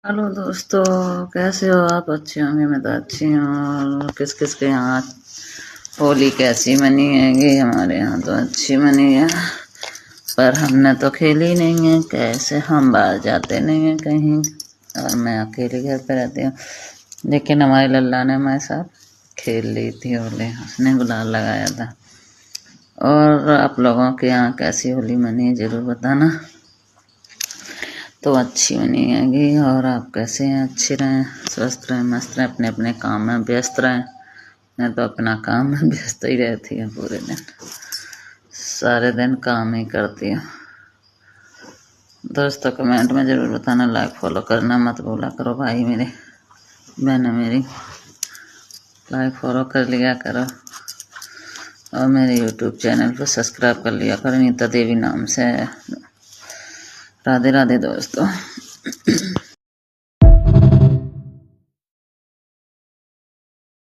Hello दोस्तों, कैसे हो आप? अच्छे होंगे, मैं तो अच्छी हूँ। और किस किस के यहाँ होली कैसी मनी हैगी? हमारे यहाँ तो अच्छी मनी है, पर हमने तो खेली नहीं है। कैसे हम बाहर जाते नहीं हैं कहीं, और मैं अकेले घर पे रहती हूँ। लेकिन हमारे लल्ला ने हमारे साथ खेल ली थी होली, उसने गुलाल लगाया था। और आप लोगों के यहाँ कैसी होली मनी ज़रूर बताना। तो अच्छी बनी हैगी। और आप कैसे हैं? अच्छे रहें, स्वस्थ रहें, मस्त रहें, अपने अपने काम में व्यस्त रहें। मैं तो अपना काम में व्यस्त ही रहती हूँ, पूरे दिन सारे दिन काम ही करती हूँ। दोस्तों कमेंट में ज़रूर बताना, लाइक फॉलो करना मत भूला करो भाई मेरे, बहन मेरी, लाइक फॉलो कर लिया करो। और मेरे यूट्यूब चैनल पर सब्सक्राइब कर लिया करो, नीता देवी नाम से। राधे राधे दोस्तों।